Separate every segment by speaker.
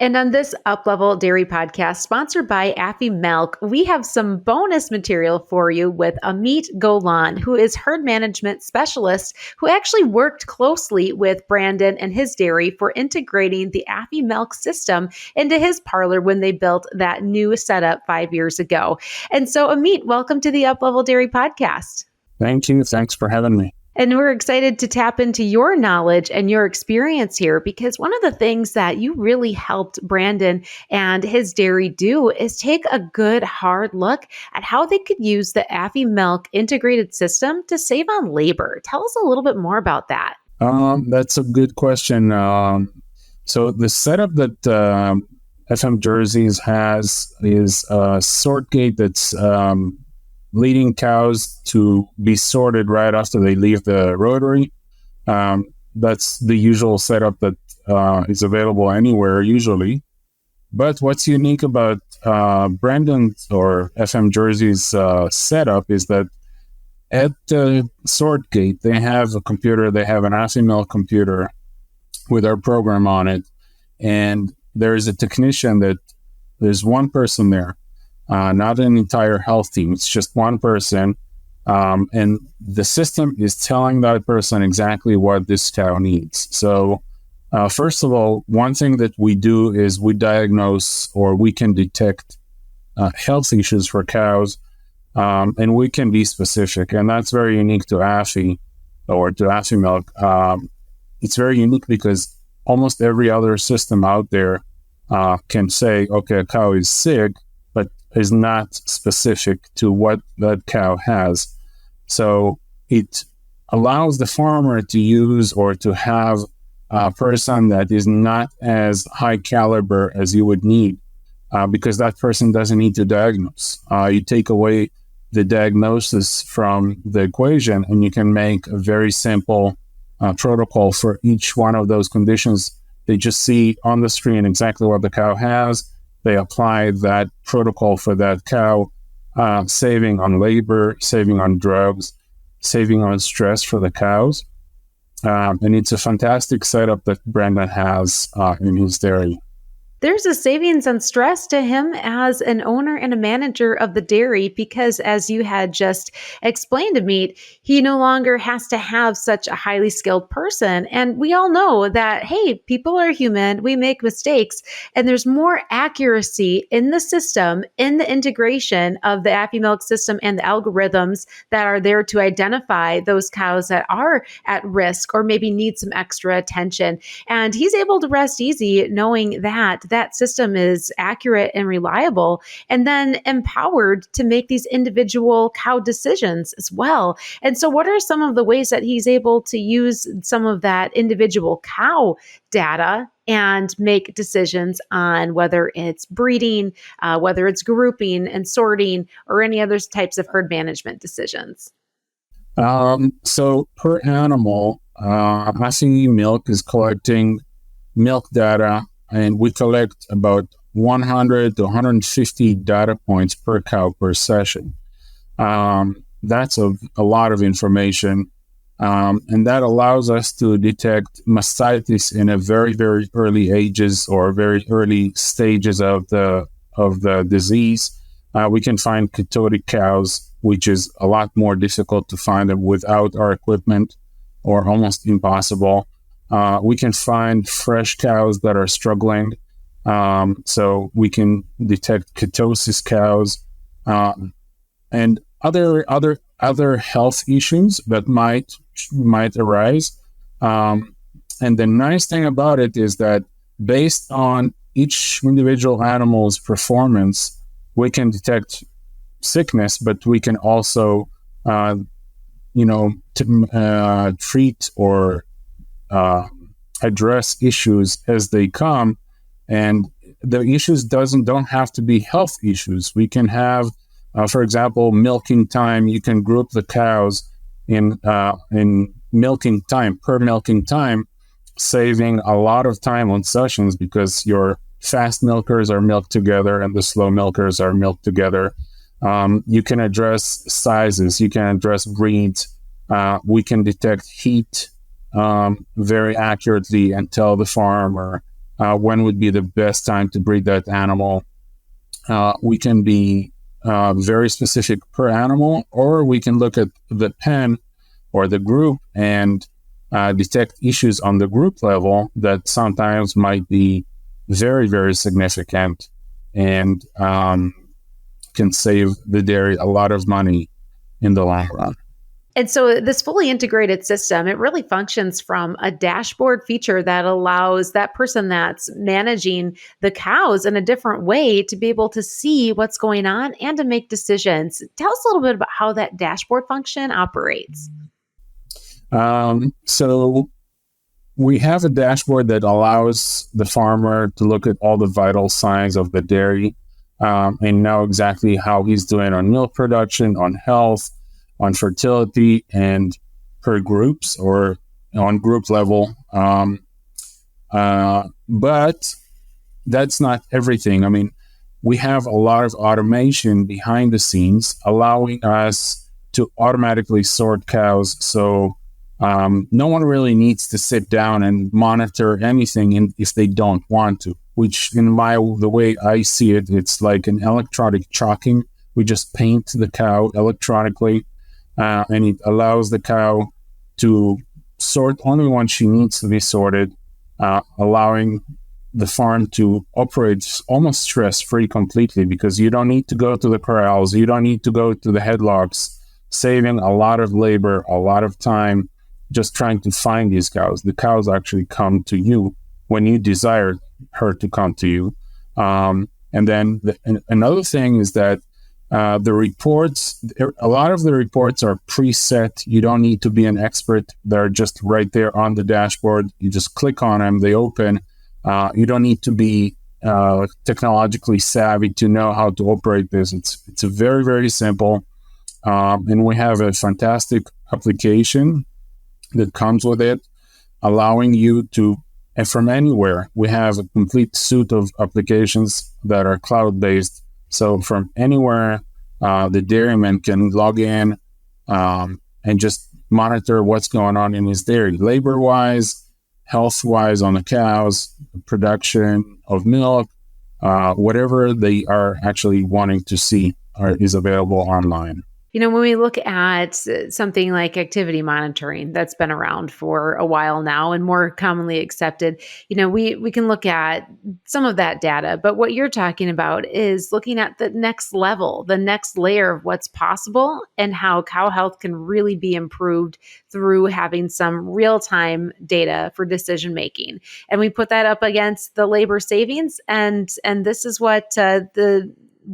Speaker 1: And on this Uplevel Dairy podcast, sponsored by Afimilk, we have some bonus material for you with Amit Golan, who is herd management specialist, who actually worked closely with Brandon and his dairy for integrating the Afimilk system into his parlor when they built that new setup 5 years ago. And so, Amit, welcome to the Uplevel Dairy podcast.
Speaker 2: Thank you. Thanks for having me.
Speaker 1: And we're excited to tap into your knowledge and your experience here, because one of the things that you really helped Brandon and his dairy do is take a good hard look at how they could use the Afimilk integrated system to save on labor. Tell us a little bit more about that.
Speaker 2: That's a good question. So the setup that FM Jerseys has is a sort gate that's leading cows to be sorted right after they leave the rotary. That's the usual setup that is available anywhere usually. But what's unique about Brandon's or FM Jersey's setup is that at the sort gate, they have a computer, they have an Afimilk computer with our program on it. And there's a technician there's one person there. Not an entire health team. It's just one person. And the system is telling that person exactly what this cow needs. So first of all, one thing that we do is we diagnose or we can detect health issues for cows, and we can be specific. And that's very unique to Afi or to Afimilk. It's very unique because almost every other system out there can say, okay, a cow is sick, but is not specific to what that cow has. So it allows the farmer to use or to have a person that is not as high caliber as you would need, because that person doesn't need to diagnose. You take away the diagnosis from the equation and you can make a very simple protocol for each one of those conditions. They just see on the screen exactly what the cow has. They apply that protocol for that cow, saving on labor, saving on drugs, saving on stress for the cows. And it's a fantastic setup that Brandon has in his dairy.
Speaker 1: There's a savings on stress to him as an owner and a manager of the dairy, because as you had just explained to me, he no longer has to have such a highly skilled person. And we all know that, hey, people are human, we make mistakes, and there's more accuracy in the system, in the integration of the Afimilk system and the algorithms that are there to identify those cows that are at risk or maybe need some extra attention. And he's able to rest easy knowing that that system is accurate and reliable, and then empowered to make these individual cow decisions as well. And so what are some of the ways that he's able to use some of that individual cow data and make decisions on whether it's breeding, whether it's grouping and sorting, or any other types of herd management decisions?
Speaker 2: So per animal, Afimilk is collecting milk data, and we collect about 100 to 150 data points per cow per session. That's a lot of information. And that allows us to detect mastitis in a very, very early ages or very early stages of the disease. We can find ketotic cows, which is a lot more difficult to find them without our equipment, or almost impossible. We can find fresh cows that are struggling. So we can detect ketosis cows, and other health issues that might arise. And the nice thing about it is that based on each individual animal's performance, we can detect sickness, but we can also, treat or address issues as they come. And the issues don't have to be health issues. We can have, for example, milking time. You can group the cows in milking time, per milking time, saving a lot of time on sessions, because your fast milkers are milked together and the slow milkers are milked together. You can address sizes, you can address breeds. We can detect heat very accurately and tell the farmer when would be the best time to breed that animal. We can be very specific per animal, or we can look at the pen or the group and detect issues on the group level that sometimes might be very, very significant and can save the dairy a lot of money in the long run.
Speaker 1: And so this fully integrated system, it really functions from a dashboard feature that allows that person that's managing the cows in a different way to be able to see what's going on and to make decisions. Tell us a little bit about how that dashboard function operates.
Speaker 2: So we have a dashboard that allows the farmer to look at all the vital signs of the dairy and know exactly how he's doing on milk production, on health, on fertility, and per groups or on group level. But that's not everything. I mean, we have a lot of automation behind the scenes, allowing us to automatically sort cows. So no one really needs to sit down and monitor anything if they don't want to, which the way I see it, it's like an electronic chalking. We just paint the cow electronically, and it allows the cow to sort only when she needs to be sorted, allowing the farm to operate almost stress-free completely, because you don't need to go to the corrals, you don't need to go to the headlocks, saving a lot of labor, a lot of time, just trying to find these cows. The cows actually come to you when you desire her to come to you. And then another thing is that the reports, a lot of the reports are preset. You don't need to be an expert. They're just right there on the dashboard. You just click on them, they open. You don't need to be technologically savvy to know how to operate this. It's a very, very simple. And we have a fantastic application that comes with it, allowing you to, and from anywhere, we have a complete suite of applications that are cloud-based. So from anywhere, the dairyman can log in and just monitor what's going on in his dairy, labor-wise, health-wise on the cows, production of milk, whatever they are actually wanting to see is available online.
Speaker 1: When we look at something like activity monitoring that's been around for a while now and more commonly accepted, we can look at some of that data. But what you're talking about is looking at the next level, the next layer of what's possible and how cow health can really be improved through having some real-time data for decision making. And we put that up against the labor savings, and this is what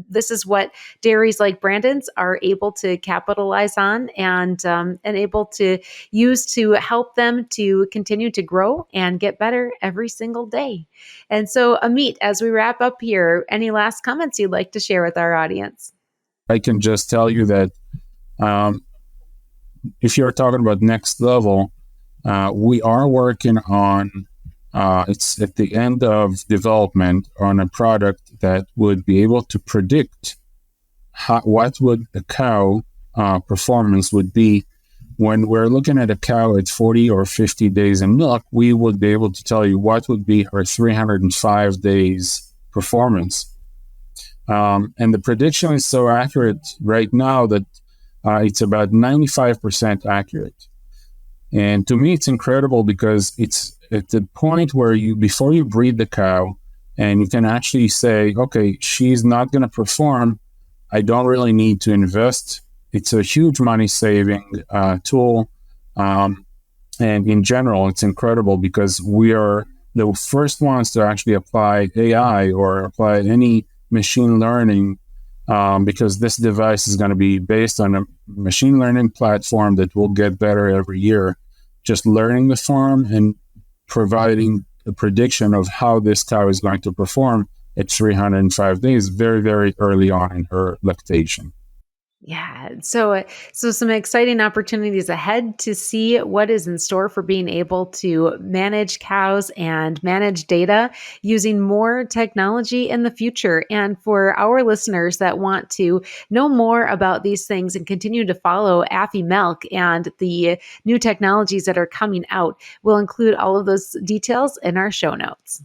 Speaker 1: this is what dairies like Brandon's are able to capitalize on and able to use to help them to continue to grow and get better every single day. And so, Amit, as we wrap up here, any last comments you'd like to share with our audience?
Speaker 2: I can just tell you that if you're talking about next level, we are working on it's at the end of development on a product that would be able to predict what would a cow performance would be when we're looking at a cow at 40 or 50 days in milk. We would be able to tell you what would be her 305 days performance. And the prediction is so accurate right now that it's about 95% accurate. And to me, it's incredible because it's at the point where before you breed the cow, and you can actually say, okay, she's not going to perform. I don't really need to invest. It's a huge money saving tool. And in general, it's incredible because we are the first ones to actually apply AI or apply any machine learning, because this device is going to be based on a machine learning platform that will get better every year, just learning the farm and providing a prediction of how this cow is going to perform at 305 days, very, very early on in her lactation.
Speaker 1: Yeah. So some exciting opportunities ahead to see what is in store for being able to manage cows and manage data using more technology in the future. And for our listeners that want to know more about these things and continue to follow Afimilk and the new technologies that are coming out, we'll include all of those details in our show notes.